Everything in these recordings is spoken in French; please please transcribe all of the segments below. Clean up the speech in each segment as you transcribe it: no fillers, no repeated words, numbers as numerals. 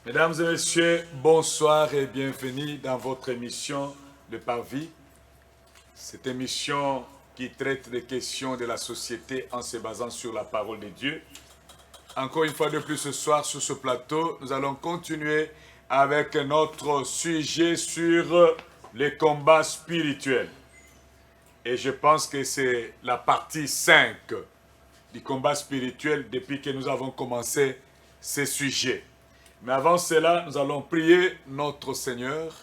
Mesdames et messieurs, bonsoir et bienvenue dans votre émission de Parvis. Cette émission qui traite des questions de la société en se basant sur la parole de Dieu. Encore une fois de plus ce soir sur ce plateau, nous allons continuer avec notre sujet sur les combats spirituels. Et je pense que c'est la partie 5 du combat spirituel depuis que nous avons commencé ce sujet. Mais avant cela, nous allons prier notre Seigneur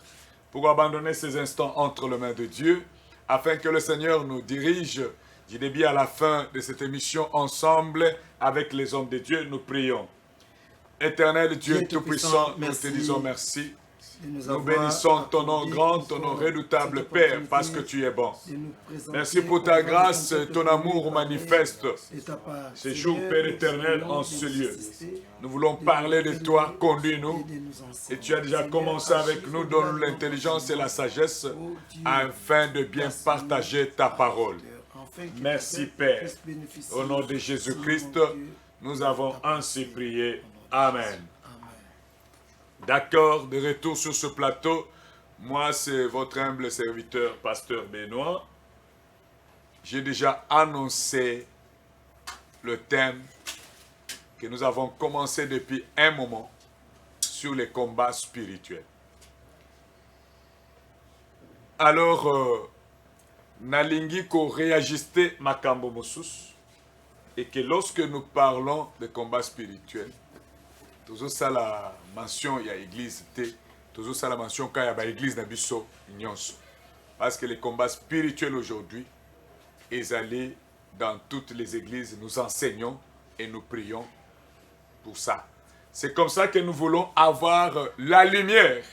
pour abandonner ces instants entre les mains de Dieu, afin que le Seigneur nous dirige du début à la fin de cette émission ensemble avec les hommes de Dieu. Nous prions. Éternel Dieu Tout-Puissant, nous te disons merci. Nous bénissons ton nom grand, ton nom redoutable Père, parce que tu es bon. Merci pour ta grâce, ton amour manifeste. Ce jour, Père éternel, en ce lieu. Nous voulons parler de toi, conduis-nous. Et tu as déjà commencé avec nous, donne-nous l'intelligence et la sagesse, afin de bien partager ta parole. Merci Père. Au nom de Jésus-Christ, nous avons ainsi prié. Amen. D'accord, de retour sur ce plateau, moi c'est votre humble serviteur, Pasteur Benoît. J'ai déjà annoncé le thème que nous avons commencé depuis un moment sur les combats spirituels. Alors, nalingi ko réajuster makambo mosus et que lorsque nous parlons de combats spirituels, toujours ça la mention il y a église toujours ça la mention quand il y a église dans biso nyonso parce que les combats spirituels aujourd'hui ils allaient dans toutes les églises, nous enseignons et nous prions pour ça. C'est comme ça que nous voulons avoir la lumière,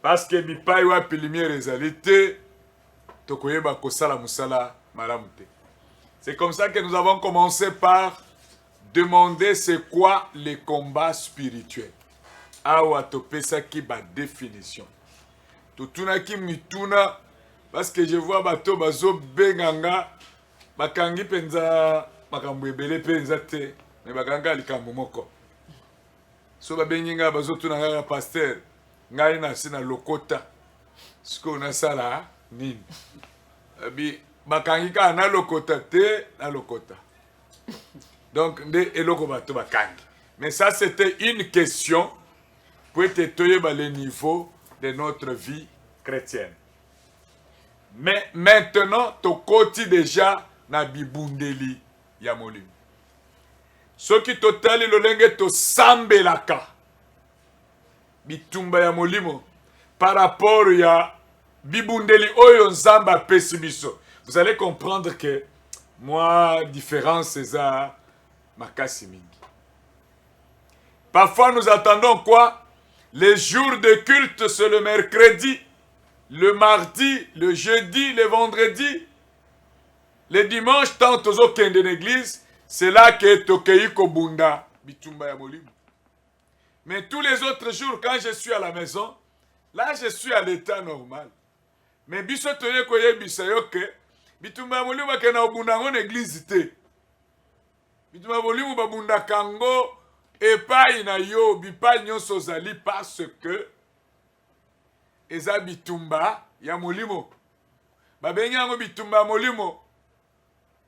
parce que bipai wapi lumière ezalité tokoyeba kosala musala malamu te. C'est comme ça que nous avons commencé par demander c'est quoi les combats spirituels. Awa topesa ki ba définition. Tutuna ki mituna parce que je vois bato bazo benganga bakangi penza makambo ebele penza te mais bakanga likambo moko. So ba benginga bazo tuna nga pasteur ngai na sina lokota. Siko na sala nini. Bi bakangi ka na lokota te na lokota. Donc, mais ça, c'était une question pour étudier le niveau de notre vie chrétienne. Mais maintenant, tu côté déjà na bibundeli ya molimo. Ce qui totali lo lenge to sambelaka bitumba ya molimo par rapport ya bibundeli oyo nzamba pesi biso. Vous allez comprendre que moi, différence c'est ça. Makasi mingi. Parfois nous attendons quoi? Les jours de culte c'est le mercredi, le mardi, le jeudi, le vendredi. Le dimanche, tant tozo kende l'église, c'est là que tokei kobunda bitumba ya molimo. Mais tous les autres jours, quand je suis à la maison, là je suis à l'état normal. Mais biso toye koye bisayo ke bitumba ya molimo ke na obunda en église te. Bitumba bolimu babunda kango epai na yo bipai nyonso zali parce que eza bitumba ya molimo. Babengi yango bitumba molimo.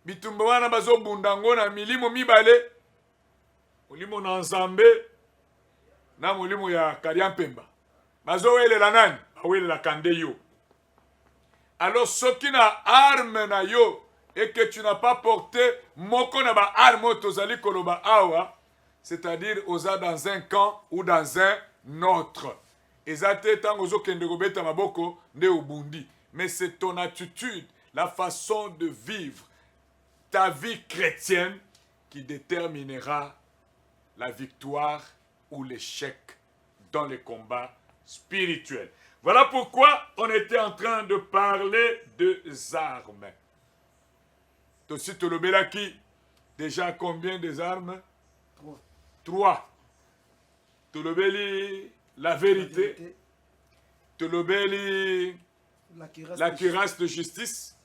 Bitumba wana bazobunda ngo na milimo mibale. Molimo na Nzambe na molimo ya Kariampemba. Bazowelela nani? Bawelela kande yo. Alors soki na arme na yo et que tu n'as pas porté moko na ba arme tozali koloba awa, c'est-à-dire oza dans un camp ou dans un autre. Ezate tango zo kende kobeta maboko nde ubundi. Mais c'est ton attitude, la façon de vivre ta vie chrétienne qui déterminera la victoire ou l'échec dans les combats spirituels. Voilà pourquoi on était en train de parler des armes. Aussi, Tolobelaki, déjà combien des armes? Trois. Tolobeli, la vérité. Tolobeli, la cuirasse de justice.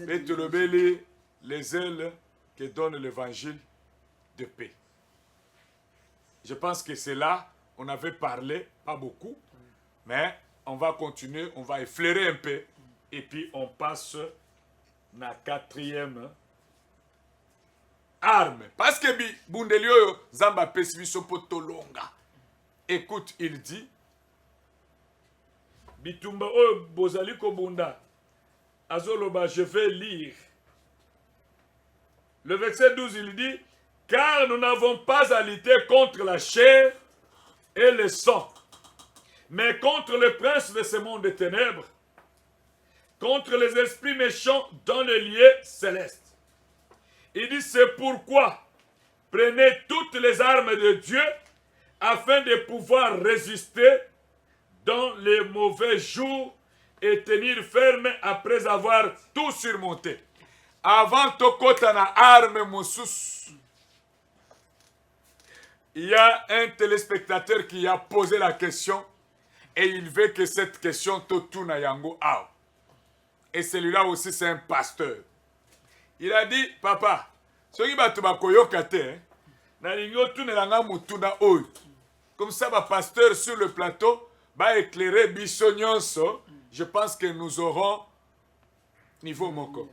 Et Tolobeli, les ailes qui donnent l'évangile de paix. Je pense que c'est là on avait parlé, pas beaucoup, mais on va continuer, on va effleurer un peu, et puis on passe na 4e arme. Parce que Bundelio Zamba Pesibiso Potolonga. Écoute, il dit, Bitumba o Bozali Kobunda, Azoloba, je vais lire. Le verset 12, il dit, car nous n'avons pas à lutter contre la chair et le sang, mais contre le prince de ce monde des ténèbres, contre les esprits méchants dans les lieux célestes. Il dit, c'est pourquoi prenez toutes les armes de Dieu afin de pouvoir résister dans les mauvais jours et tenir ferme après avoir tout surmonté. Avant Tokotana arme Moussous, il y a un téléspectateur qui a posé la question et il veut que cette question Totuna Yango Ao. Et celui-là aussi c'est un pasteur. Il a dit, papa, soki bato bakoyoka te, na lingo tunelanga mutuna oyo. Comme ça, ba pasteur sur le plateau va éclairer biso nyonso. Je pense que nous aurons niveau moko.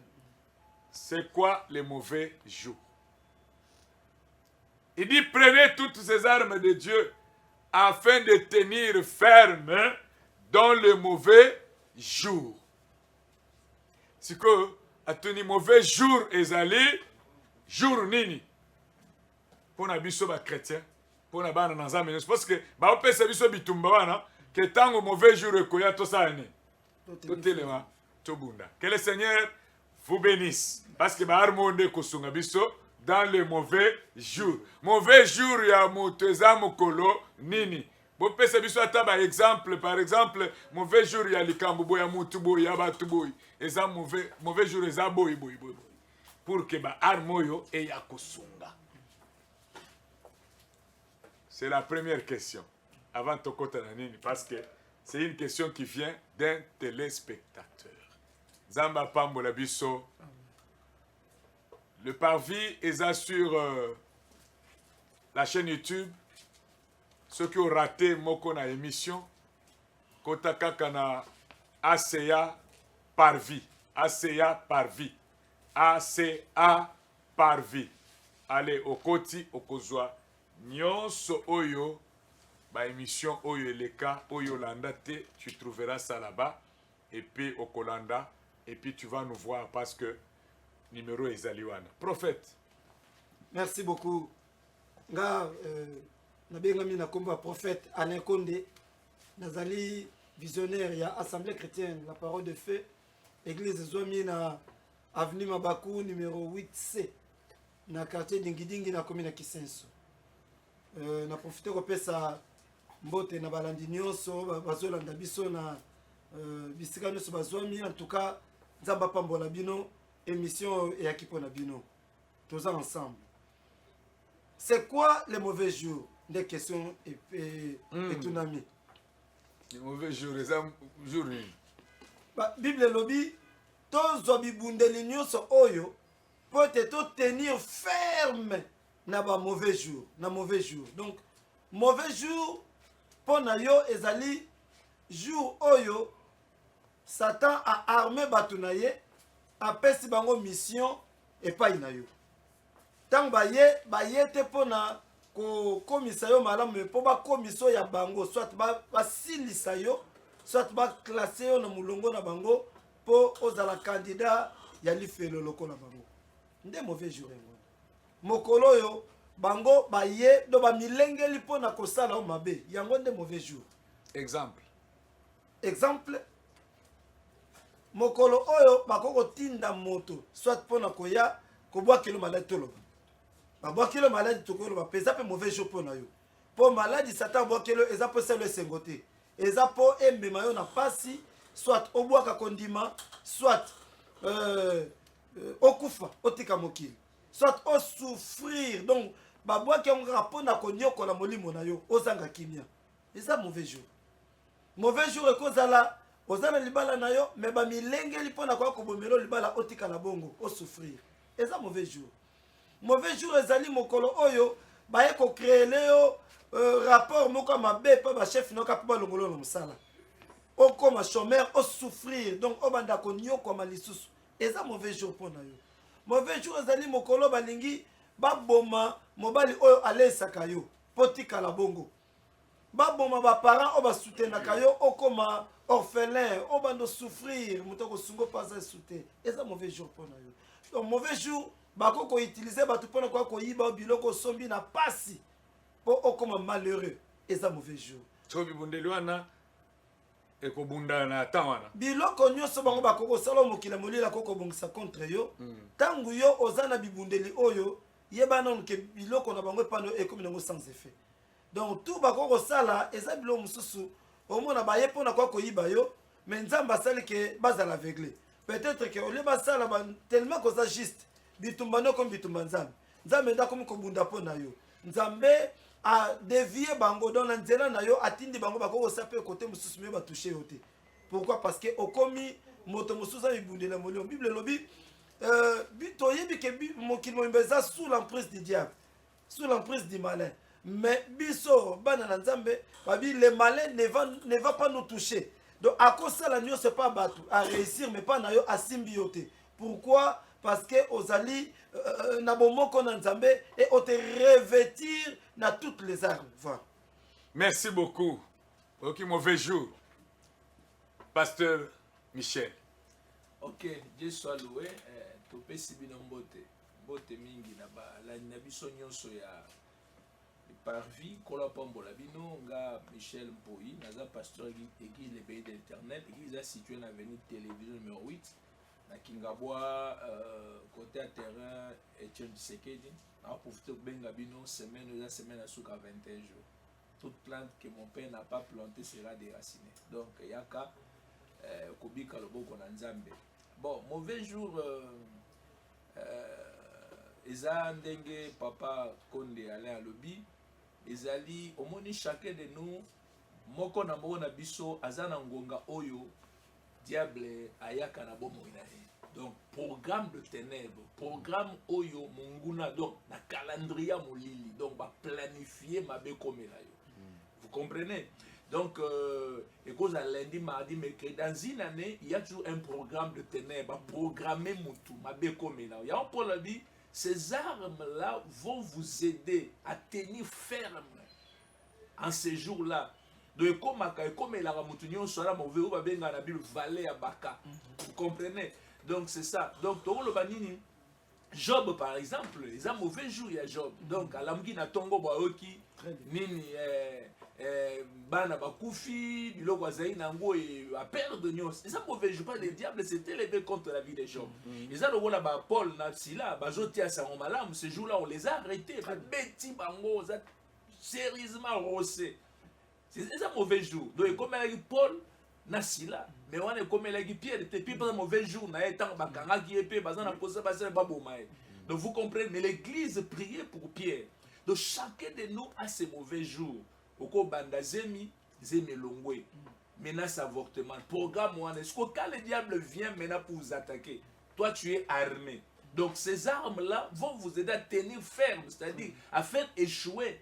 C'est quoi les mauvais jours? Il dit, prenez toutes ces armes de Dieu afin de tenir ferme dans le mauvais jour. C'est que, à tenir mauvais jour, ezali, jour nini? Pour na biso ba chrétien, pour na bana nanzambe, parce que ba opesa biso bitumba wana, que tango mauvais jour ekoya to sa ni. To telema, to bunda. Que le Seigneur vous bénisse. Parce que ba armonde kosunga biso dans le mauvais jour. Mauvais jour ya muteza mukolo nini? Bopesa biso ata ba exemple, par exemple, mauvais jour ya likambo boya mutu boy ya batu boy. Eza mauvais jour eza boy. Pour que ba armoyo e ya kosunga. C'est la première question. Avant Tokota Nanini, parce que c'est une question qui vient d'un téléspectateur. Zamba Pambola Bisso. Le parvis est sur la chaîne YouTube. Ceux qui ont raté Moko na émission, Kotaka Kana ACA Parvis. ACA Parvis. ACA Parvis. Allez, au Koti, au Kozwa. Nyonso Oyo, ba émission Oyo Eleka, Oyo Landate, tu trouveras ça là-bas. Et puis au Kolanda. Et puis tu vas nous voir parce que numéro Ezaliwana. Prophète. Merci beaucoup. Nga nabengami na komba prophète Alain Condé. Nazali visionnaire ya Assemblée chrétienne la parole de feu. Église Zomi na avenue Mabakou numéro 8C. Na quartier Dingidingi na commune Kisenso. Na profité kopesa mbote na balandi nyonso bazolanda biso na bisika nyonso bazwami. En tout cas Nzamba Pambola bino émission et Akipo na bino. Tous ensemble. C'est quoi les mauvais jours? Des questions et tout ami. Les mauvais jours, les jours. Bible lobby, tous obibundeli nyonso oyo peut-être tenir ferme na ba mauvais jour, na mauvais jour. Donc mauvais jour pour na yo ezali jour oyo Satan a armé batunaye a pesi bango mission et pas inayo. Tant baye te pona ko komisa yo malamu po ba komiso ya bango soit ba silisa yo soit ba classer yo na mulongo na bango po ozala candidat ya lifelo lokola bango. Nde mauvais jour ngo. Mokolo yo bango baye do ba milengeli pona ko sala o mabe. Yango nde mauvais jour. Exemple. Mokolo oyo bakoko tinda moto soit pona koya ko bwa kilo malade tolo. Ba bwa kilo malade tokolo ba pesa pe mauvais jour pona yo. Po malade Satan bwa kilo eza po selo sengote. Eza po emema yo na pasi soit obwa ka kondima soit okufa otika mokili. Soit o souffrir donc ba bwa ke ngaka pona konyoko la molimo na yo ozanga kimia. Eza mauvais jour. Mauvais jour ekozala ozana libala na yo me ba milengeli pona kwa kobomelo libala otika la bongo o souffrir. Eza mauvais jour. Mauvais jour ezali mokolo oyo baye créer leo rapport moko mabe pa ba chef noka pa longolo no musala okoma chômeur o souffrir donc obanda ko nyokoma lisusu eza mauvais jour pour na yo mauvais jour ezali mokolo balingi baboma mobali oyo alesaka yo potika la bongo baboma ba parents o ba soutenaka yo okoma orphelin obando souffrir mutoko sungo pas soutien eza mauvais jour pour na yo donc mauvais jour bako ko utiliser batu pona ko ko yiba biloko sombi na pasi po okoma malheureux eza mauvais jour so bibundeli wana ekobunda na tawana biloko nyonso bango bakoko sala mokila molila koko bongisa contre yo tangu yo ozana bibundeli oyo yeba non ke biloko na bango pano ekomi nango sans effet donc tout bakoko sala eza biloko mususu omona baye pona ko yiba yo mais nzamba sali ke bazala aveuglé peut-être que ole basala tellement que ça juste bitumba no comme bitumba nzambe nzambe nda comme ko bunda pona yo nzambe a dévier bango dans nzela na yo atindi bango bako sape côté mususu me ba toucher yote pourquoi parce que okomi moto mususu a bibundela molio bible lobi bito yebi ke mokili mbeza sous l'emprise du diable sous l'emprise du malin mais biso bana na nzambe babi le malin ne va pas nous toucher donc à cause ça la nuit c'est pas battu à réussir mais pas na yo à symbioter pourquoi parce que ozali na bomoko na nzambe et on te revêtir na toutes les armes. Voilà. Merci beaucoup. Ok, mauvais jour. Pasteur Michel. Ok, Dieu soit loué. Topé sibina mbote. Mbote mingi na ba la nabiso nyonso ya parvi kola pambola bino nga Michel Mpoyi, naza pasteur église le pays de l'Éternel, église est située dans l'avenue télévision numéro 8. Na Kingabwa, côté à terrain, Etienne Tshisekedi, on a profité de Bengabino, semaine à Souka 21 jours. Toute plante que mon père n'a pas plantée sera déracinée. Donc, il y a qu'à Kobika le Boko Nanzambe. Bon, mauvais jour, Eza Ndenge, papa Konde Alain Alobi, Ezali, au moins chacun de nous, Moko na Moko na Biso, Azana Ngonga Oyo, diable ayaka na bomo inae. Donc programme de ténèbres, programme oyo munguna donc na calendrier molili donc ba planifier ma be comme là yo. Vous comprenez? Donc et cause à lundi, mardi, mercredi dans une année, il y a toujours un programme de ténèbres, programmer mutu ma be comme là. Il y a un pour la vie, ces armes là vont vous aider à tenir ferme en ces jours-là. Donc comme il a ramutu nyonso la mauvais ou ba benga na bilu valet à baka. Vous comprenez? Donc c'est ça. Donc Toro Banini, Job par exemple, ils ont mauvais jour il y a Job. Donc à l'amgi na tongo baoki nini bana bakufi biloko azai nango et à perdre nyos. Ils ont mauvais jour pas le diable s'est élevé contre la vie de Job. Ils ont le ba Paul na sila bazoti à sa malam ce jour-là on les a arrêtés ba beti bango za sérieusement rossé. C'est un mauvais jour. Donc comme Paul Nasila, mais on est comme les Pierre, c'était plus un mauvais jour, n'a étant bakanga qui est payé, bazan a posé passer le babomae. Donc vous comprenez, mais l'église priait pour Pierre. Donc chacun de nous a ses mauvais jours. Oko banda zemi, zemi longwe. Menace avortement. Programme ou est-ce que quand le diable vient maintenant pour vous attaquer, toi tu es armé. Donc ces armes-là vont vous aider à tenir ferme, c'est-à-dire à faire échouer.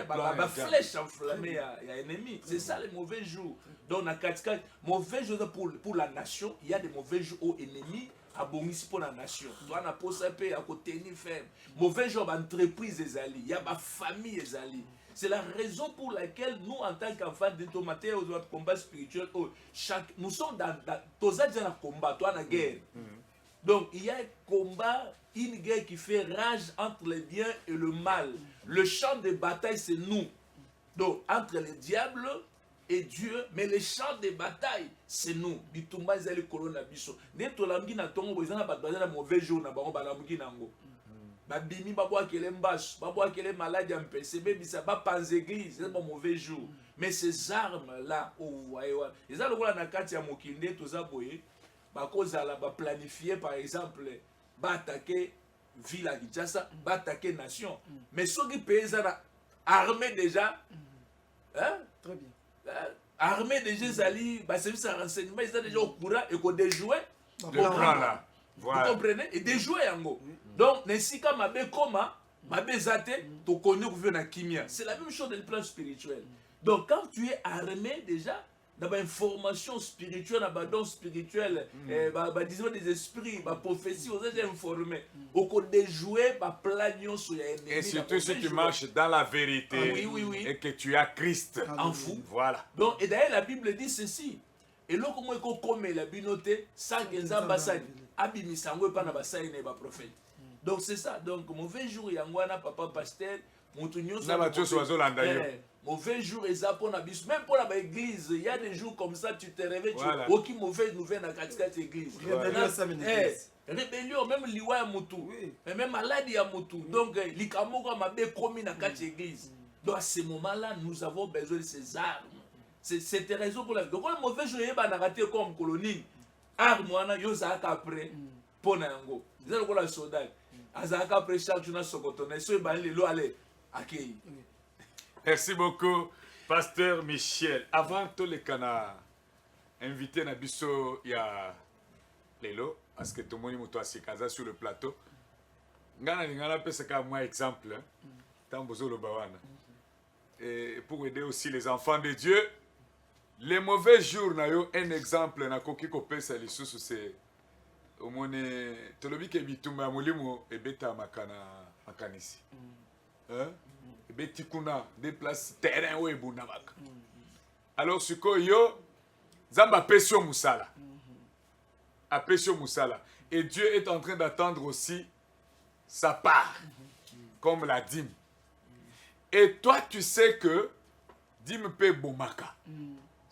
Bah flèche enflammée à ennemi. C'est ça les mauvais jours. Donc, dans le mauvais jours pour la nation, il y a des mauvais jours aux ennemis à Bomis pour la nation. Toi, on a posé un peu à côté tenir ferme. Mauvais jours d'entreprise des alliés. Il y a ma famille des alliés. C'est la raison pour laquelle nous, en tant qu'enfants de tomater aux combat spirituel, nous sommes dans un combat, toi, dans la guerre. Donc, il y a un combat, une guerre qui fait rage entre le bien et le mal. Le champ de bataille, c'est nous. Donc, entre le diable et Dieu, mais le champ de bataille, c'est nous. Bitumba zali corona biso. Neto lamgi na tongo bozana batbaza na mauvais jour na bango balamgi nango. Babimi babwa kele mbash, babwa kele maladie en PCB, bisa ba panz église, c'est un mauvais jour. Mais ces armes là, vous voyez, ils ont le rôle na kati ya mokinde toza boye. Bakozala ba planifier par exemple ba attaquer ville à Kinshasa, ba attaquer nation. Mais ceux qui payent armés déjà, hein? Très bien. Armés déjà, Zali, bah service à renseignement, ils sont déjà au courant et qu'on déjoué. Le plan là. Voilà. Vous comprenez? Et déjoué en gros. Donc, Nessika Mabe Koma, Babezate, tu connais que na kimia. C'est la même chose dans le plan spirituel. Donc quand tu es armé déjà, dans l'information spirituelle, dans le don spirituel, disons des esprits, la prophétie, vous êtes informé. Au cours de jouer, plan sur l'ennemi. Et surtout si tu marches dans la vérité et que tu as Christ en fou. Voilà. Donc, et d'ailleurs, la Bible dit ceci. Et là, comment on commet la binoté sans que les ambassades abimisango pas na basai ne ba prophète. Donc c'est ça. Donc mauvais jour yangwana papa pasteur, mutunyo na batyo sozo landa yo. Mauvais jour ezapon na bis même pour la église, il y a des jours comme ça tu te réveilles tu aucune mauvaise nouvelle na katika église. Rébellion même liwa ya mutu. Mais même maladie ya mutu. Donc likamoko mabe komi na katika église. Donc à ce moment-là, nous avons besoin de ces armes. C'est une raison pour laquelle. Donc, le mauvais jour, il va rater comme colonie. Arme, il y a après. Pour Nango. Vous avez le soldat. Azaka après chaque jour, Sokoton. Et ce est aller accueillir. Merci beaucoup, Pasteur Michel. Avant tous les canards, invité Nabiso, il y a Lelo, parce que tout le monde est casa sur le plateau. Ngana c'est comme un exemple. Tambozo le Bawana. Et pour aider aussi les enfants de Dieu, les mauvais jours, un exemple, c'est au moins, tolobi ke bitumba molimo et beta makanisi. Et beti kuna déplace terrain où ebuna maka. Alors ce que yo zamba pesio musala. A pesio musala. Et Dieu est en train d'attendre aussi sa part comme la dîme. Et toi tu sais que dîme peut bomaka.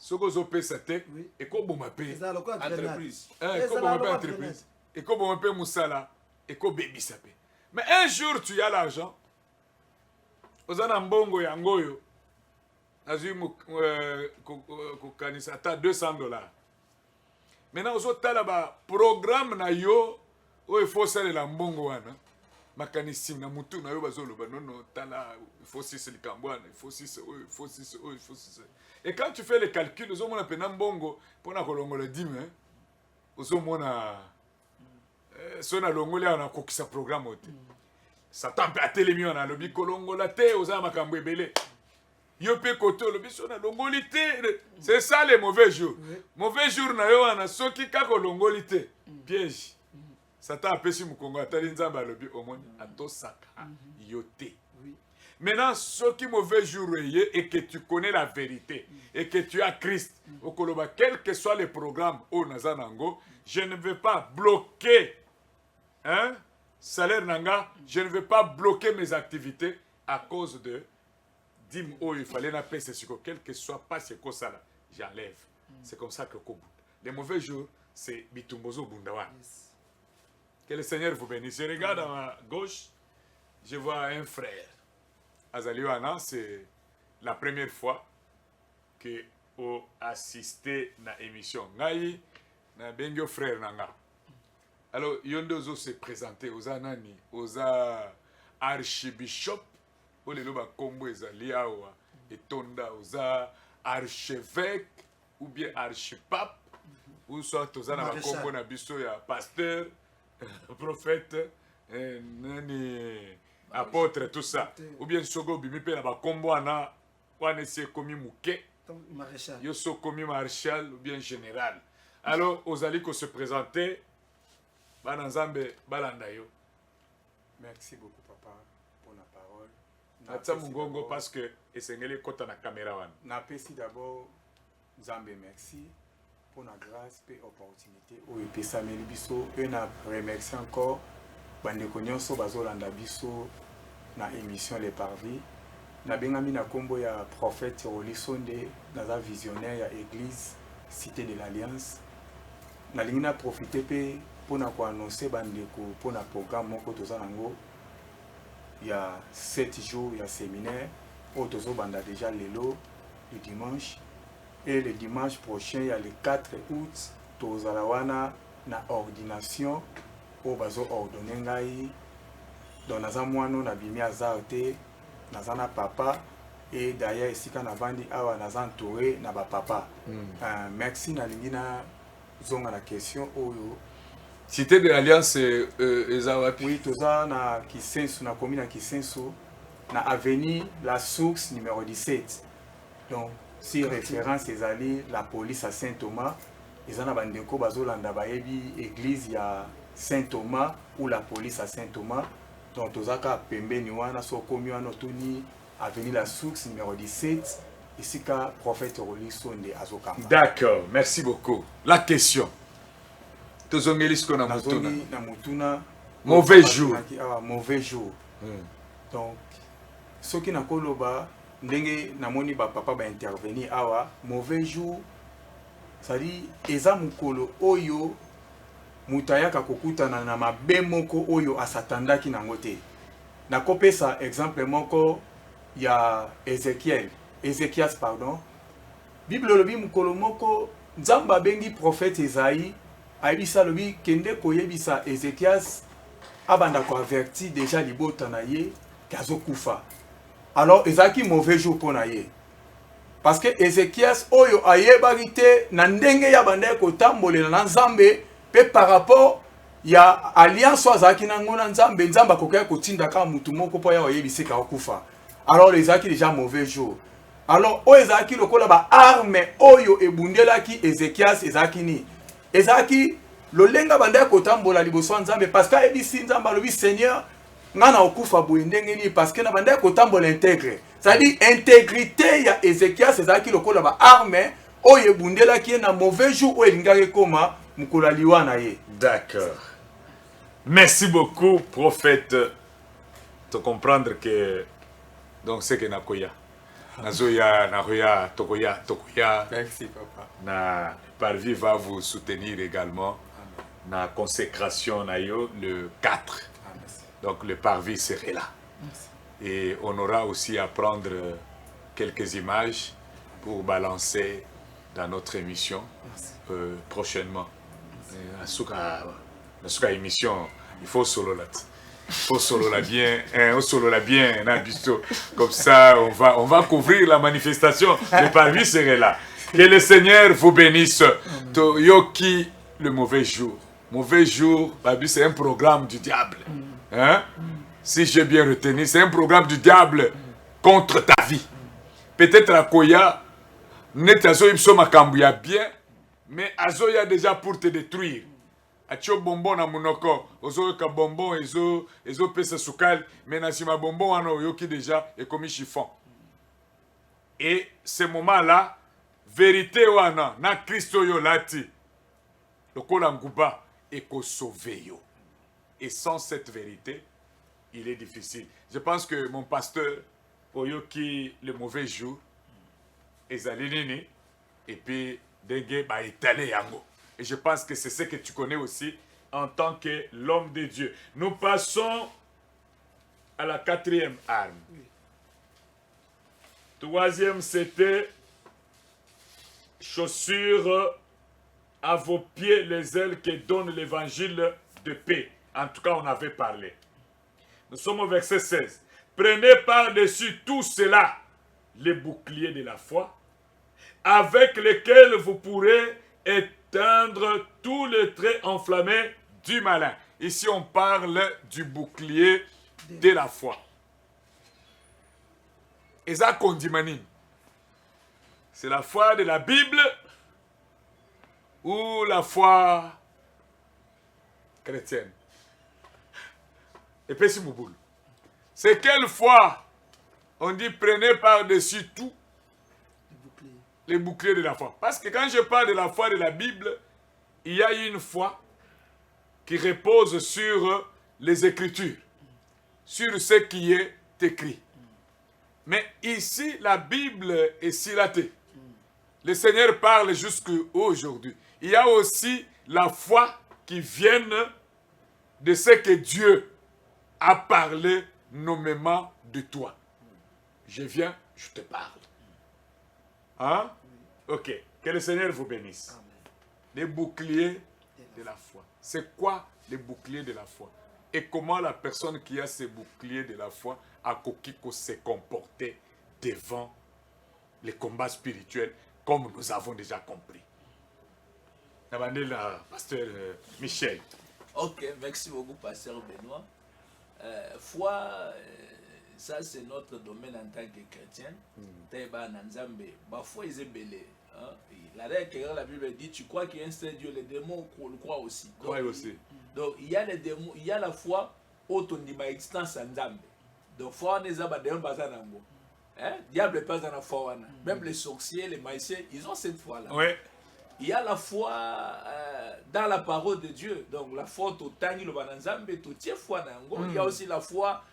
Soko zo pe sate et ko boma pe entreprise. Ko boma pe entreprise. Et ko boma pe musala et ko baby sape. Mais un jour tu as l'argent. Ozana mbongo ya ngoyo. Azui ko kanisa ta $200. Maintenant ozo tala ba programme na yo o il faut saler la mbongo wana. Makanisi na mutu na yo bazolo ba non tala il faut 6 likambwana, il faut 6 il faut 6 il faut 6. Et quand tu fais les calculs, aux hommes pena mbongo pour na kolongo le dîme, aux hommes sona longo le na kokisa programme ote. Ça t'empêche à télémi on a le bi kolongo la te aux ama makambo ebele. Yo pe koto le bi sona longo lité. C'est ça les mauvais jours. Mauvais jours na yo na soki ka kolongo lité. Piège. Ça t'empêche mu kongo atali nzamba le bi au moins atosaka yote. Maintenant, ce qui est mauvais jour et que tu connais la vérité et que tu as Christ, au Koloba, quel que soit les programmes au Nazanango, je ne vais pas bloquer salaire nanga, je ne vais pas bloquer mes activités à cause de dim oh il fallait na paix c'est quel que soit pas ce que ça là, j'enlève. C'est comme ça que Kobu. Les mauvais jours, c'est Bitumbozo Bundawa. Que le Seigneur vous bénisse. Je regarde à ma gauche, je vois un frère. Azaliwana, c'est la première fois que j'ai assisté à l'émission. Ngai, na bengyo frère nanga. Alors, Yondozo s'est présenté aux Anani, aux archbishop, aux Leloba Kombo Ezaliawa, et Tonda, aux archevêques, ou bien archipape, ou soit aux Anaba Kombo Nabiso, ya pasteur, prophète, nani. Apôtre tout ça ou bien sogo bimi pe na ba kombo ana wana c'est commis mouké maréchal yo so commis maréchal ou bien général. Alors ozali ko se présenter bana nzambe balanda yo. Merci beaucoup papa pour la parole. Natsa mungongo parce que esengeli kota na caméra wana. Na pesi d'abord nzambe merci pour la grâce et opportunité o epesa meli biso et na remercier encore bandeko nyonso bazolanda biso na émission Les Parvis na bengami na kombo ya prophète Rolisonde naza visionnaire ya église Cité de l'Alliance na lingi na profiter pe pona ko annoncer bandeko pona programme moko toza nango ya 7 jours ya séminaire o tozo banda déjà lelo le dimanche et le dimanche prochain ya le 4 août tozala wana na ordination o bazo ordonné ngai donc naza mwano na bimi azarte naza na papa et d'ailleurs esika na vandi awa naza entouré na ba papa merci na lingi na zonga na question oyo Cité de l'Alliance, Ezawapi. Oui, toza na Kisenso, na commune na Kisenso, na avenue La Source numéro 17. Donc, si référence ezali la police à Saint-Thomas, eza na bandeko bazolanda bayebi église ya Saint-Thomas ou la police à Saint-Thomas. Donc, toza ka pembeni wana so komi wana tuni avenue La Source numéro 17. Ici ka prophète Roliso nde azokamba. D'accord, merci beaucoup. La question. Tozongelis ko na mutuna. Nazongi na mutuna. Mauvais jour. Mauvais jour. Donc, soki na koloba ndenge namoni ba papa ba intervenir awa mauvais jour, c'est-à-dire eza mukolo oyo mutayaka kokutana na mabe moko oyo asatandaki nango te. Nakopesa exemple moko ya Ézéchias pardon. Bible lobi mukolo moko nzamba bengi prophète Esaïe ayebisa lobi kende koyebisa Ézéchias abanda ko averti déjà libota na ye kazo kufa. Alors ezaki mauvais jour pour na ye. Parce que Ézéchias oyo ayebaki te na ndenge ya banda ko tambolela na Nzambe pe par rapport ya alliance azaki nango na Nzambe Nzamba kokoya kotinda ka mutu moko po ya oyebisi ka kufa. Alors ezaki déjà mauvais jour. Alors oyo ezaki lokola ba arme oyo ebundelaki Ézéchias ezaki ni. Ezaki lolenga banda ko tambola liboso Nzambe parce que ebisi Nzamba lobi Seigneur ngana okufa boye ndenge ni parce que na banda ko tambola intègre. C'est-à-dire intégrité ya Ézéchias ezaki lokola ba arme oyo ebundelaki na mauvais jour oyo elingaki koma mukola liwa na ye. D'accord. Merci beaucoup, prophète. De comprendre que donc c'est que nakoya. Nazoya, nakoya, tokoya. Merci papa. Na Parvis va vous soutenir également. Na consécration na yo le 4. Donc le Parvis serait là. Et on aura aussi à prendre quelques images pour balancer dans notre émission prochainement. La souka émission, il faut solo là. Il faut solo la bien, on solo la bien, comme ça on va couvrir la manifestation. Le Parvis serait là. Que le Seigneur vous bénisse. Yoki, le mauvais jour. Mauvais jour, c'est un programme du diable. Hein? Si j'ai bien retenu, c'est un programme du diable contre ta vie. Peut-être à Koya, net azo ipso makambuya bien, mais azo ya déjà pour te détruire. Atio bonbon na munoko, ozo ka bonbon ezo pesa sukal, mais na sima bonbon ano yoki déjà et comme chiffon. Et ce moment-là, vérité wana na Christo yo lati. Lokola nguba eko sauver yo. Et sans cette vérité, il est difficile. Je pense que mon pasteur, Oyoki, le mauvais jour, Ezalinini, et puis Dengue ba étalé yango. Et je pense que c'est ce que tu connais aussi en tant que l'homme de Dieu. Nous passons à la 4e arme. 3e, c'était chaussures à vos pieds, les ailes qui donnent l'évangile de paix. En tout cas, on avait parlé. Nous sommes au verset 16. Prenez par-dessus tout cela les boucliers de la foi, avec lesquels vous pourrez éteindre tous les traits enflammés du malin. Ici, on parle du bouclier de la foi. Et ça, c'est la foi de la Bible ou la foi chrétienne. Et puis, c'est quelle foi on dit prenez par-dessus tout les boucliers de la foi. Parce que quand je parle de la foi de la Bible, il y a une foi qui repose sur les Écritures, sur ce qui est écrit. Mais ici, la Bible est silatée. Le Seigneur parle jusqu'à aujourd'hui. Il y a aussi la foi qui vient de ce que Dieu a parlé nommément de toi. Je viens, je te parle. Hein? Ok. Que le Seigneur vous bénisse. Amen. Les boucliers de la foi. C'est quoi les boucliers de la foi? Et comment la personne qui a ces boucliers de la foi a kokiko se comporter devant les combats spirituels comme nous avons déjà compris. Pasteur Michel. Ok, merci beaucoup, pasteur Benoît. Foi, ça c'est notre domaine en tant que chrétien. Taïba Nanzambe, ma foi est belé. La Bible dit, tu crois qu'il y a un seul Dieu, les démons le croient aussi. Donc il y a les démons, il y a la foi autour de l'existence en Nzambe. Donc foi n'est pas démon bazanango. Diable n'est pas dans la foi. Même les sorciers, les magiciens, ils ont cette foi-là. Oui. Il y a la foi dans la parole de Dieu. Donc la foi au tangi le bananzambe, tout tient foi nango. Il y a aussi la foi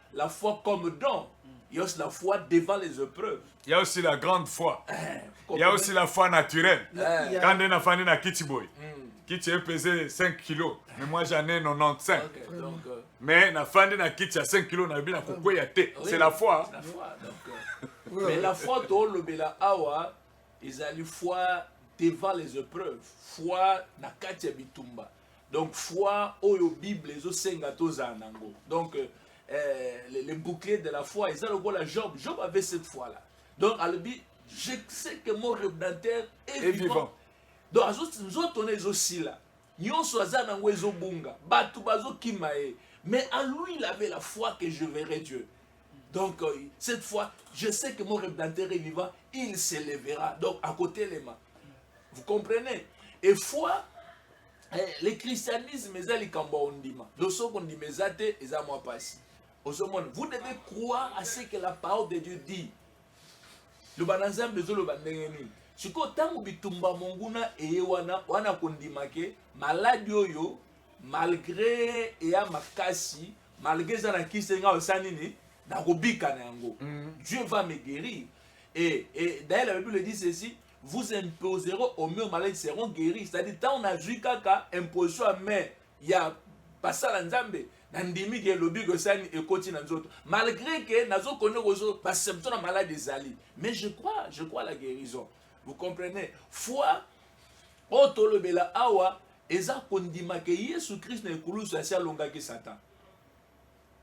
comme don. Il y a aussi la foi devant les épreuves. Il y a aussi la grande foi. Il y a aussi la foi naturelle. Quand on a fait un Kitiboy, Kiti est pesé 5 kilos, mais moi j'en ai 95. Okay, donc, mais na fait un Kiti à 5 kilos, c'est la foi. La foi donc, mais la foi dans le bela awa, ils ont la foi devant les épreuves. Foi na katia bitumba. Donc foi oyo Bible les osengato zanango. Donc les boucliers de la foi, ils ont le Job. Job avait cette foi là. Donc Albi, je sais que mon rédempteur est vivant. Donc nous autres aussi là. Nyonso azanango ezobunga. Batu bazo kimae. Mais en lui il avait la foi que je verrai Dieu. Donc cette fois, je sais que mon rédempteur est vivant, il s'élèvera. Donc à côté les mains. Vous comprenez? Et foi, le christianisme est le kamba ondima. Donc ce qu'on dit mezate est à moi passer. Vous devez croire à ce que la parole de Dieu dit. Le banazam bezo le bandengeni. Siko tangu bitumba monguna ewana wana kondimake maladi oyo malgré ya makasi malgré ça na kisenga osanini na kobika na yango. Dieu va me guérir. Et d'ailleurs la Bible dit ceci, vous imposerez aux murs malades seront guéris. C'est-à-dire tant on a vu kaka imposition à main, il y a passé à nzambe nandimi ke lobi go sani e koti na nzoto. Malgré que nazo connaît ozo pas symptômes na malade des ali. Mais je crois la guérison. Vous comprenez? Foi otolobela awa eza kondima ke Yesu Christ na ekulusu asia longa ke Satan.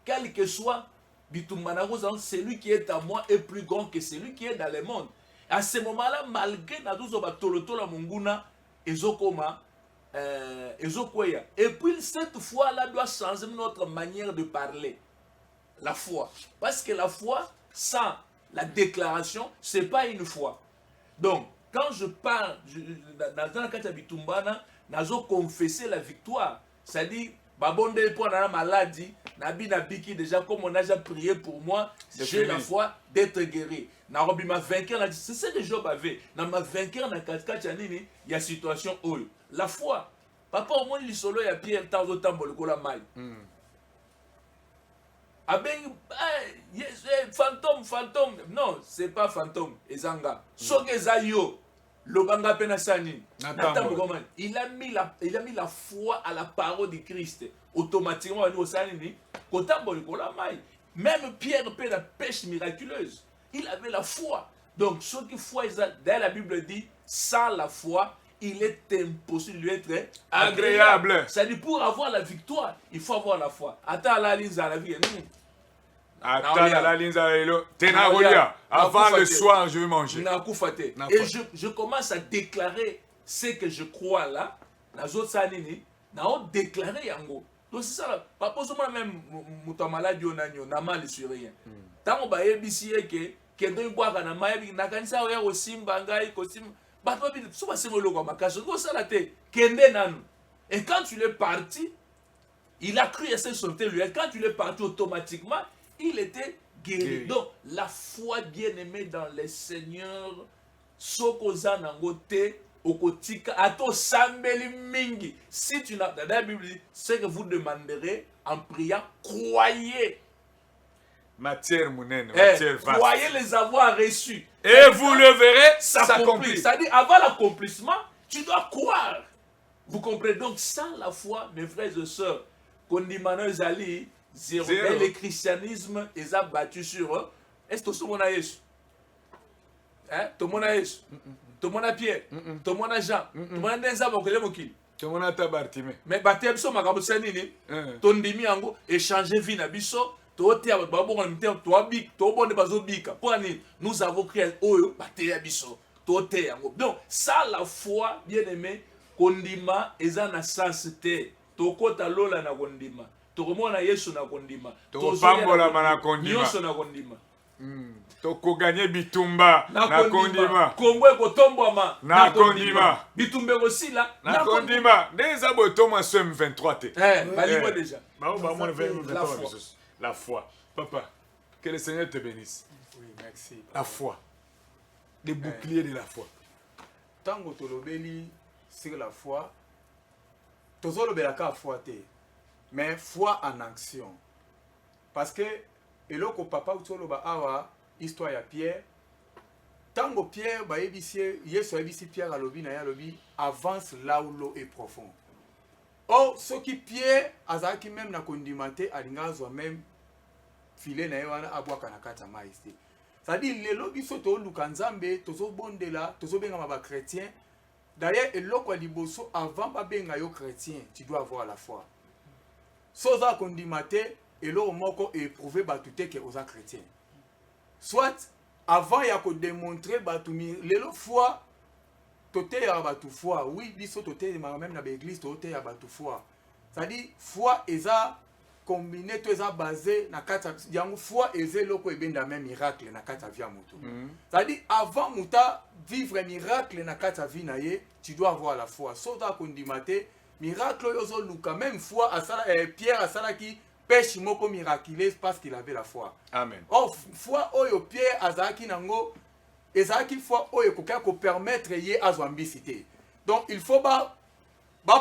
Quel que soit bitumana rozan, celui qui est à moi est plus grand que celui qui est dans le monde. À ce moment-là, malgré nazo ba tolotola munguna ezokoma ezokweya. Et puis cette foi-là doit changer notre manière de parler. La foi. Parce que la foi, sans la déclaration, c'est pas une foi. Donc, quand je parle, dans le cas de Bitumbana, nazo confesser la victoire. C'est-à-dire, babonde pour la maladie, nabi nabiki déjà comme on a déjà prié pour moi, j'ai la foi d'être guéri. Narobi ma vainqueur, c'est ce que Job avait. Na ma vainqueur na katchanini, il y a situation où la foi. Papa au moins il solo ya Pierre tanzo tambo le kola mai. Aben fantôme. Non, c'est pas fantôme, ezanga. Soke zayo. Lobanga penasani. Il a mis la foi à la parole de Christ. Automatiquement, même Pierre fait la pêche miraculeuse. Il avait la foi. Donc, ce qui foi, dans la Bible dit, sans la foi, il est impossible de lui être agréable. C'est-à-dire, pour avoir la victoire, il faut avoir la foi. Attends, la ligne à la vie. Avant le soir, je vais manger. Et je commence à déclarer ce que je crois là. Déclarer yango. Donc c'est ça. Pas pour même mon maladie on a mal sur rien. Tant on va ébissi que do boire na mayebi na kanisa oya osimba ngai kosim. Ba to bi so ba semo loko makaso go sala te kende nanu. Et quand tu l'es parti, il a cru essayer de sauter lui. Et quand tu l'es parti automatiquement, il était guéri. Donc, la foi bien-aimée dans le Seigneur, Sokoza Nangote, Okotika, Ato Sambeli Mingi. Si tu n'as pas, dans la Bible, c'est que vous demanderez en priant, croyez. Matière mounène, matière vaste. Croyez les avoir reçus. Et vous le verrez s'accomplir. C'est-à-dire, avant l'accomplissement, tu dois croire. Vous comprenez? Donc, sans la foi, mes frères et sœurs, Kondimano Zali, zéro. Et le christianisme, ils ont battu sur eux. Est-ce que tout le monde a Jésus? Tout le monde a Jésus? Tout le monde a Pierre? Tout le monde a Jean? Tout le monde a Denza Moukile? Tout le monde a Tabartime. Mais Baté Biso Makabusanini, Tondimi Ango, échanger vie na Biso, Totea Babou en même temps, toi Bik, toi Bonne Bazo Bika. Pour nous avons créé Oyo, Baté Biso, Totea Ango. Donc, ça, la foi, bien aimé, Kondima, ils ont la sensité. tokota lola na kondima tokomona Yesu na kondima topambolama na kondima nyonso na kondima tokoganye bitumba na kondima Kongo ekotombwama na kondima bitumba ekosila na kondima nde eza boye tomwa so M23 te balingo déjà la foi papa que le Seigneur te bénisse. Oui, merci. La foi, les boucliers de la foi. Tango tolobeli sur la foi, tozolobelaka foi te, mais foi en action. Parce que eloko papa utoloba awa histoire ya Pierre, tango Pierre ba yebisi Yesu yebisi Pierre alobi na alobi avance là où l'eau est profonde. Oh, ce qui Pierre azaki même na kondimate alingazwa même filet na wana abwaka na kata maïs. C'est-à-dire lelo biso to luka nzambe tozo bondela tozo benga ma ba chrétien. D'ailleurs eloko liboso avant ba benga yo chrétien, tu dois avoir la foi. Soza kondimate eloko moko éprouver batute que oza chrétien. Soit avant ya ko démontrer batumi lelo foi tote ya batu foi. Oui, biso tote même na ba église tote ya batu foi. C'est-à-dire foi eza combiné tout ça basé na kata yango foi eze loko ebenda même miracle na kata via moto. C'est-à-dire avant muta vivre miracle na kata vie na ye, tu dois avoir la foi. Sota kondimate miracle yozo luka même foi asala Pierre asala ki pêche moko miraculeuse parce qu'il avait la foi. Amen. Oh foi oyo Pierre azaki nango ezaki foi oyo koka ko permettre ye azwambisité. Donc il faut ba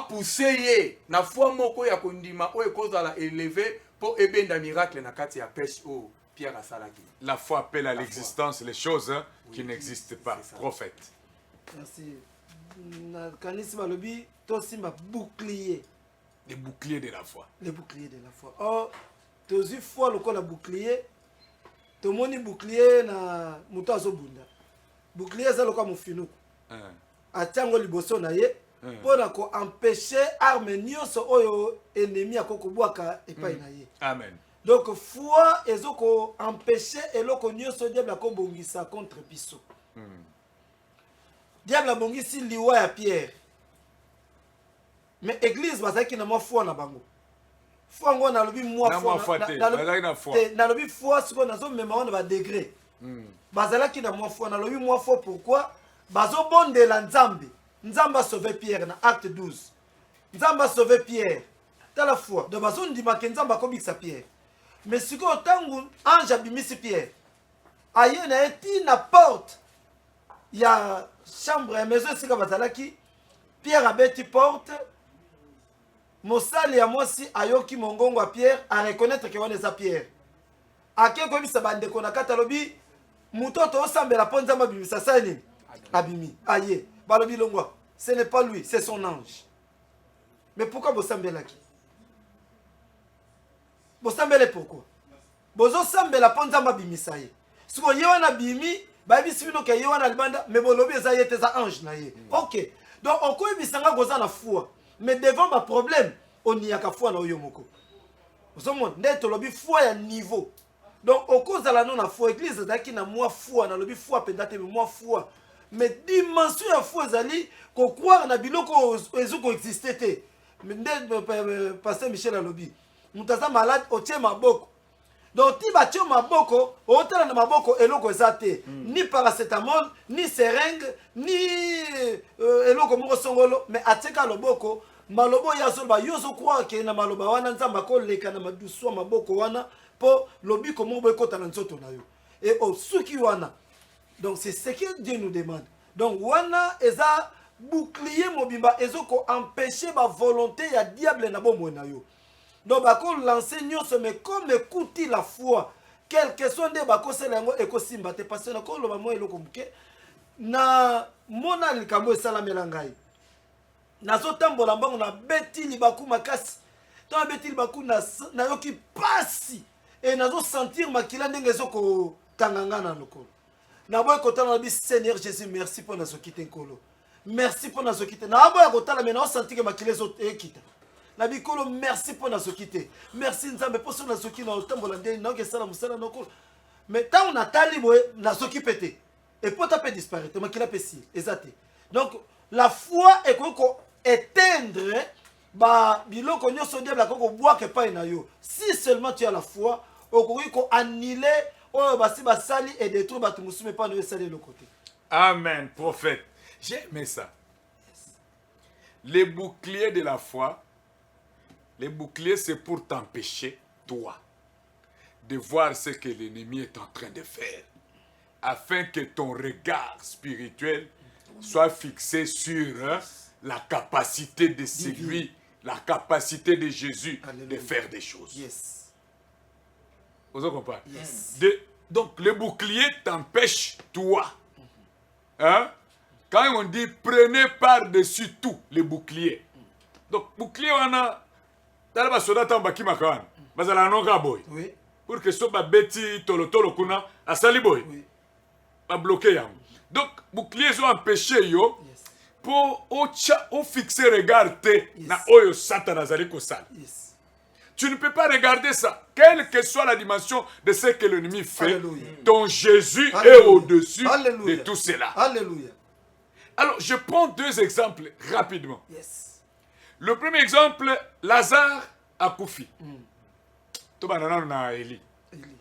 pousser ye na foi moko ya kondima oyo kozala élevé pour ebenda miracle na kati ya pêche o Pierre asalaki. La foi appelle à l'existence les choses qui n'existent pas. Prophète. Merci. Kanisi balobi tosimba bouclier. Les boucliers de la foi. Les boucliers de la foi. Oh, tozi foi lokola bouclier. Tomoni bouclier na muto azobunda. Bouclier za lokola mufinu. Atango liboso na ye. Pour empêcher arme nyonso oyo ennemi akokobwaka epai na ye. Amen. Donc foi ezoko empêcher eloko nyonso diable akobongisa contre biso. Diable abongisi liwa ya Pierre. Mais église bazaki na foi na bango. Foi ngo na lobi moi foi na lobi foi siko nazo mema na ba degré. Bazalaki na foi na lobi moi foi pourquoi bazo bondela nzambe. Nzamba a sauvé Pierre dans acte 12. Nzamba a sauvé Pierre. Dans la foi. De bazo ndima ke nzamba kobikisa Pierre. Mais si ko tangu ange abimisi Pierre. Aye na eti na porte. Ya chambre ya maison sika bazalaki. Pierre abeti porte. Mosali ya mosi ayoki mongongo a Pierre a reconnaître que wana eza Pierre. Ake kobisa bandeko na katalobi mutoto osambela po nzamba bimisa sani. Abimi. Aye. Balobi longwa, ce n'est pas lui, c'est son ange. Mais pourquoi vous sambela qui? Vous sambele pourquoi? Bozo sambela ponza mabimisa ye. Si vous yewana bimi, ba bisi bino ke yewana libanda, mais bolobi eza yete za ange na ye. OK. Donc on ko bisanga goza na foi. Mais devant ma problème, on y a ka foi na oyo moko. Vous monde net lobi foi ya niveau. Donc on cause la non na foi église daki na moi foi na lobi foi pendate mais moi foi. Mais dimension ya foi ezali ko croire na biloko ezoko exister te. Mais pasteur Michel alobi. Mutaza malade otie maboko. Donc ti ba tie maboko, otala na maboko eloko ezate. Ni paracétamol, ni seringue, ni eloko moko songolo, mais ateka loboko, malobo ya zolba yozo croire que na maloba wana nzamba ko leka na maduso maboko wana po lobi ko mo ekota na nzoto na yo. Et au suki wana. Donc c'est ce que Dieu nous demande. Donc wana eza bouclier mobimba ezoko empêcher ma volonté ya diable na bomo na yo. Donc bako l'enseignant se met comme écouter la foi. Quel que soit des bako selango ekosimba te parce que ko lo ba mo eloko muke na mona likambo esala melangai. Na zo tambola mbango na beti libaku makasi. To beti libaku na yoki pasi et na zo sentir makila ndenge ezoko kanganga na lokolo. Na boy kotala na bi Seigneur Jésus merci pour na sokite nkolo. Merci pour na sokite. Na boy kotala mais na sentir que makile zo ekita. Na bi kolo merci pour na sokite. Merci nzambe pour so na soki na tambola ndeni na ke sala musala noko. Mais tant on a tali boy na soki pété. Et pour taper disparaître makila pesi ezate. Donc la foi est ko éteindre ba biloko nyonso diable akoko bwaka epai na yo. Si seulement tu as la foi, okoki ko annuler oyo basi basali et détruire bato mosusu epai na yo esali le côté. Amen, prophète. J'ai aimé ça. Les boucliers de la foi, les boucliers, c'est pour t'empêcher, toi, de voir ce que l'ennemi est en train de faire, afin que ton regard spirituel soit fixé sur la capacité de celui, la capacité de Jésus de faire des choses. Yes. Vous comprenez? Yes. Donc, le bouclier t'empêche, toi. Hein? Quand on dit prenez par-dessus tout les boucliers. Donc, bouclier, on a. Dans le soldat, on a baki makawan. Mais on a un autre boy. Oui. Pour que ce soit bêti, tolo kuna, à saliboy. Oui. Pas bloqué. Donc, bouclier, ils ont empêché yo. Yes. Pour au fixer, regarder. Yes. Na oyo satan zali kosal. Yes. Tu ne peux pas regarder ça. Quelle que soit la dimension de ce que l'ennemi fait, Alléluia. ton Jésus Alléluia. est au-dessus Alléluia. de tout cela. Alléluia. Alors, je prends deux exemples rapidement. Yes. Le premier exemple, Lazare a Koufi. Tobanana na Eli. Eli.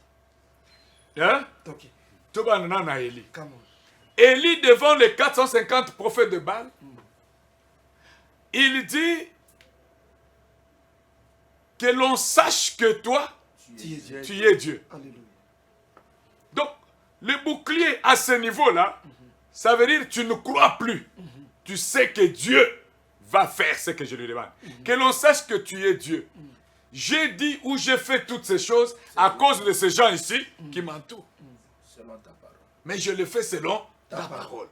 Hein? Ok. Tobanana na Eli. Come on. Eli, devant les 450 prophètes de Baal, il dit que l'on sache que toi, tu es Dieu. Alléluia. Donc, le bouclier à ce niveau-là, ça veut dire que tu ne crois plus. Tu sais que Dieu va faire ce que je lui demande. Que l'on sache que tu es Dieu. J'ai dit ou j'ai fait toutes ces choses à cause de ces gens ici qui m'entourent. Selon ta parole. Mais je le fais selon ta parole.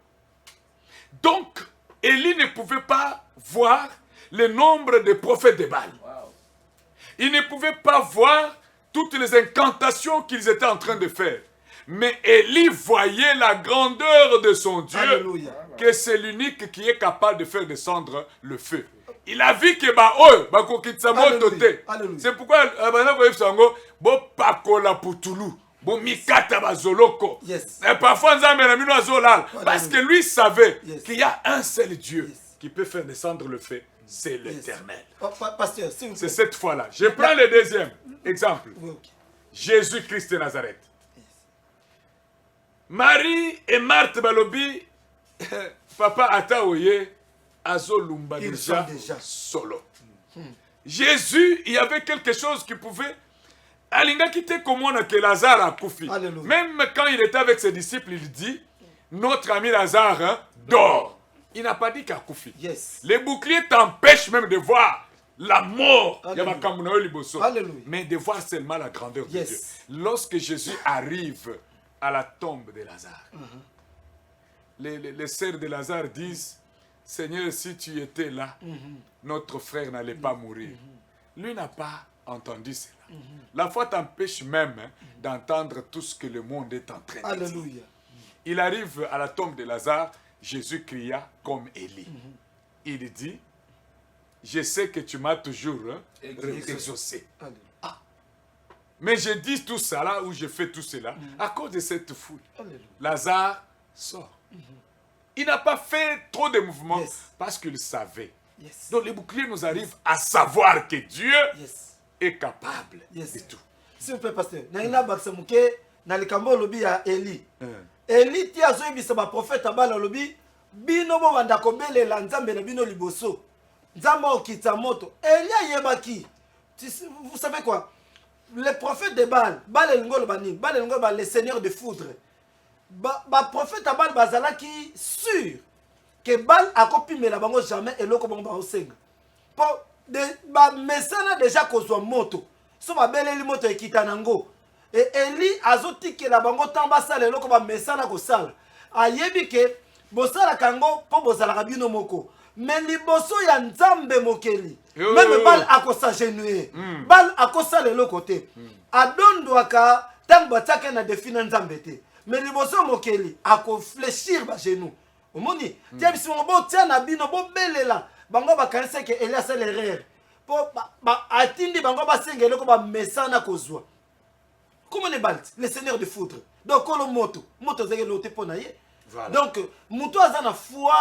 Donc, Élie ne pouvait pas voir le nombre de prophètes de Baal. Wow. Il ne pouvait pas voir toutes les incantations qu'ils étaient en train de faire. Mais Élie voyait la grandeur de son Dieu, Alléluia. que c'est l'unique qui est capable de faire descendre le feu. Il a vu que Alléluia. c'est pourquoi bo pakola putulu, bo mikata bazoloko. Yes. Et parfois parce que lui savait Yes. qu'il y a un seul Dieu Yes. qui peut faire descendre le feu, c'est l'Éternel. Oh, pasteur, s'il vous C'est plaît. cette fois-là. Je prends le deuxième exemple. Oui, ok. Jésus-Christ de Nazareth. Marie et Marthe Balobi, papa Ataoye, Azolumba Ils déjà sont déjà. solo. Jésus, il y avait quelque chose qui pouvait. Alinga quitter comme on a que Lazare a koufi. Alléluia. Même quand il était avec ses disciples, il dit notre ami Lazare dort. Il n'a pas dit qu'il a koufi. Yes. Les boucliers t'empêchent même de voir la mort. Alléluia. Alléluia. Alléluia. Mais de voir seulement la grandeur de Yes. Dieu. Lorsque Jésus arrive à la tombe de Lazare, les sœurs de Lazare disent Seigneur, si tu étais là, notre frère n'allait pas mourir. Lui n'a pas entendu cela. La foi t'empêche même d'entendre tout ce que le monde est en train de dire. Alléluia. Il arrive à la tombe de Lazare, Jésus cria comme Élie. Il dit, je sais que tu m'as toujours exaucé. Alléluia. Mais je dis tout ça là, ou je fais tout cela, à cause de cette foule. Alléluia. Lazare sort. Il n'a pas fait trop de mouvements Yes. parce qu'il savait. Yes. Donc les boucliers nous arrivent à savoir que Dieu Yes. est capable Yes. de tout. S'il vous plaît, pasteur. Naina baksamuke na likambo lobi ya Eli. Eli ti azoyebisa ba prophète abala lobi bino bo banda kobelela nzambe na bino liboso. Nzambe okita moto. Eli ayebaki. Vous savez quoi? Les prophètes de Baal, Baal elingo lobani, Baal elingo ba les seigneurs de foudre. Ba prophète abal bazalaki sûr que Baal akopimela bango jamais eloko bango ba osenga. Po de ba mesana déjà kozwa moto. So ba beleli moto ekita nango. Et Eli azotikela bango tamba sala eloko ba mesana ko sala. Ayebi ke bosala kango po bozala bino moko. Mais liboso ya nzambe mokeli. Même Baal akosagenouer. Baal akosala eloko te. Adondwaka tango batake na défi na nzambe te. Mais liboso mokeli akofléchir ba genou. Omoni, tia biso bo tia na bino bo belela. Bango bakanise ke Eli asala erreur. Po ba atindi bango basengele ko ba mesana kozwa. Comment on est balti? Le seigneur de foudre. Donc, on a moto. Moto, c'est le pour naïe. Donc, moto a na foi.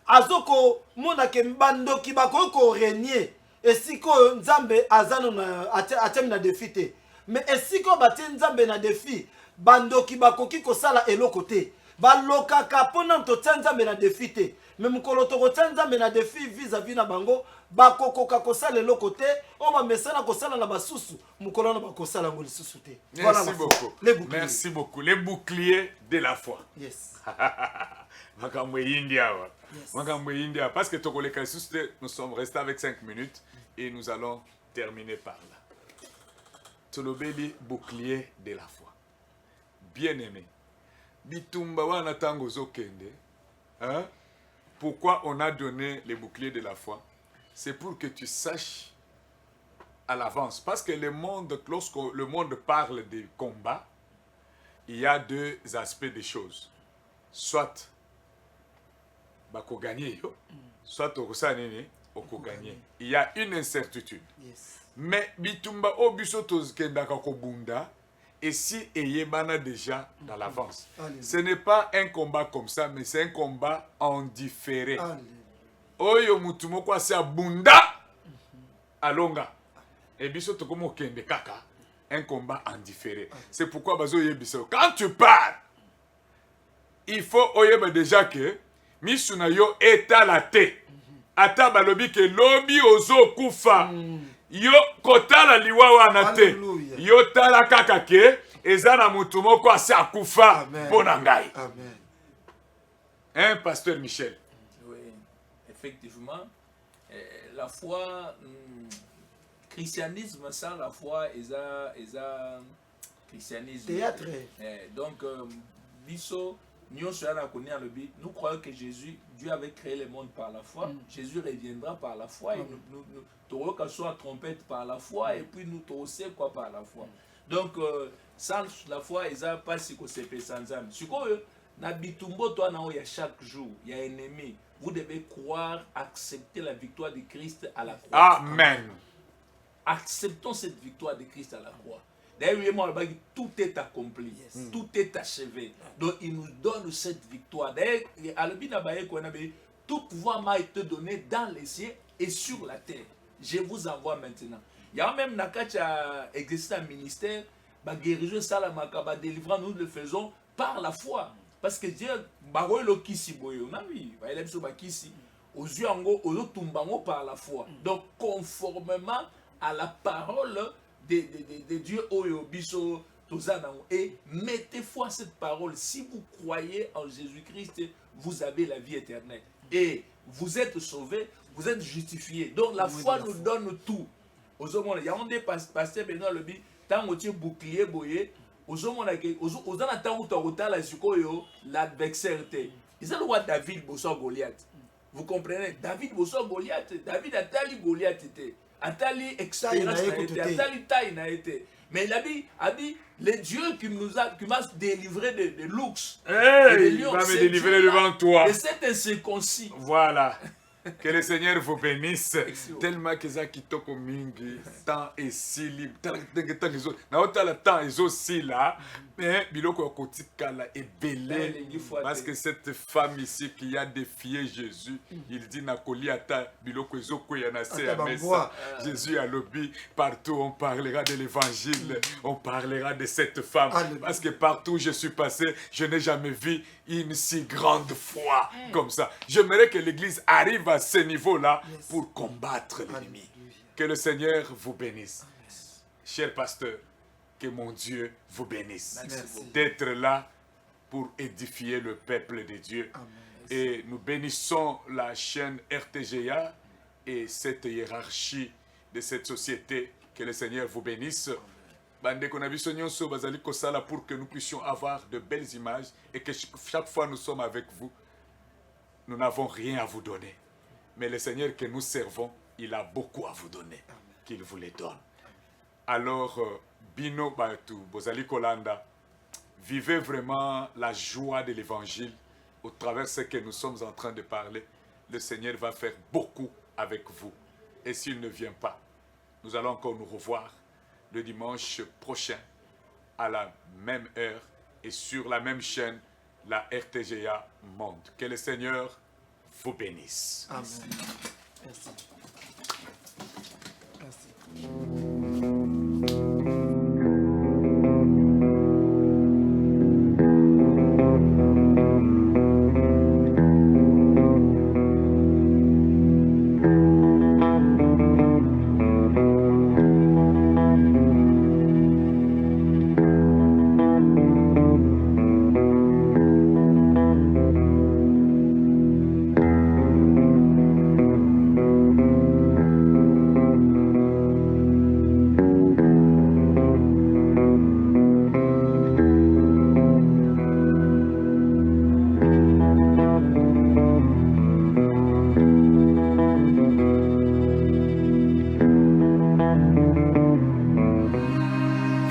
Azoko, mona ke mbando ki bako ko régner. esika oyo nzambe aza na atiami na defi te. Mais esika batie nzambe na defi bandoki bakoki kosala eloko te. Balokaka mpona totia nzambe na defi te. Mais mokolo tokotia nzambe na defi vis-à-vis na bango bakokoka kosala eloko te oyo bamesana kosala na basusu mokolo wana bakosala yango lisusu te. Merci beaucoup. Les boucliers. Merci beaucoup. Les boucliers de la foi. Yes. Makambo India. Makambo India. Parce que tokoleka lisusu te, nous sommes restés avec 5 minutes et nous allons terminer par là. Tolobeli bouclier de la foi. Bien-aimé. Bitumba wana tango zokende. Hein? Pourquoi on a donné les boucliers de la foi? C'est pour que tu saches à l'avance. Parce que lorsque le monde parle de combat, il y a deux aspects des choses. Soit bako gagner, soit oko gagner. Il y a une incertitude. Yes. Mais bitumba obiso tozkendaka kobunda. Et si Eyebana déjà dans l'avance. Ce n'est pas un combat comme ça, mais c'est un combat en différé. Oyo mutumo kwa se abunda alonga. Et biso to komo kende kaka. Un combat en différé. C'est pourquoi bazo yebiso. Quand tu pars, il faut oyeba déjà que misuna yo etalate. Ata balobi ke lobi ozo kufa. Yo kotala liwawa na te. Yo tala kaka ke ezana mutu moko ase akufa pona ngai. Amen. Hein, pasteur Michel? Oui, effectivement. La foi, christianisme sans la foi, christianisme. Théâtre. Donc, biso, nous croyons que Jésus, Dieu avait créé le monde par la foi. Jésus reviendra par la foi. Et nous qu'à soit trompette par la foi. Et puis nous aussi quoi par la foi. Donc, sans la foi, il n'y a pas si que c'est sans âme. Ce que Nabitumbo, toi, il y a chaque jour, il y a un ennemi. Vous devez croire, accepter la victoire de Christ à la croix. Amen. Acceptons cette victoire de Christ à la croix. D'ailleurs, tout est accompli, tout est achevé. Donc, il nous donne cette victoire. D'ailleurs, toute voix m'a été donnée dans les cieux et sur la terre. Je vous envoie maintenant. Il y a même Nakacha existe un ministère, guérison salamaka, délivrant, nous le faisons par la foi. Parce que Dieu, on a vu, aux yeux par la foi. Donc, conformément à la parole de Dieu, et mettez foi à cette parole. Si vous croyez en Jésus-Christ, vous avez la vie éternelle. Et vous êtes sauvés, vous êtes justifiés. Donc, la foi nous donne tout. Il y a des pasteurs, tant que tu bouclier, boyer, l'adversaire. Ils ont le roi David Bosso Goliath. Vous comprenez? David Bosso Goliath. David a tali Goliath était. A tali expérience a tali taille n'a été. Mais il a dit le Dieu qui m'a délivré de l'ours. Hey, il va me délivrer devant toi. Et c'est incirconcis. Voilà. Que le Seigneur vous bénisse. Tellement que ça qui toko mingi, temps et si libre, temps et aussi là, mais biloko kotikala est belé. Parce que cette femme ici qui a défié Jésus, il dit nakoli ata biloko ezoko ya na se messa. Jésus a lobby partout on parlera de l'évangile, on parlera de cette femme parce que partout où je suis passé, je n'ai jamais vu une si grande foi comme ça. J'aimerais que l'église arrive à ce niveau-là pour combattre l'ennemi. Que le Seigneur vous bénisse. Cher pasteur, que mon Dieu vous bénisse. D'être là pour édifier le peuple de Dieu. Amen. Et nous bénissons la chaîne RTGA et cette hiérarchie de cette société. Que le Seigneur vous bénisse. Pour que nous puissions avoir de belles images et que chaque fois nous sommes avec vous, nous n'avons rien à vous donner. Mais le Seigneur que nous servons, il a beaucoup à vous donner, qu'il vous les donne. Alors, Bino Batu, Bozali Kolanda, vivez vraiment la joie de l'évangile au travers de ce que nous sommes en train de parler. Le Seigneur va faire beaucoup avec vous. Et s'il ne vient pas, nous allons encore nous revoir le dimanche prochain à la même heure et sur la même chaîne, la RTGA Monde. Que le Seigneur vous bénisse. Amen. Merci.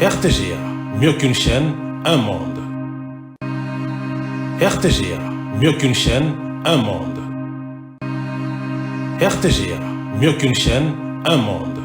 RTGA, mieux qu'une chaîne, un monde. RTGA, mieux qu'une chaîne, un monde. RTGA, mieux qu'une chaîne, un monde.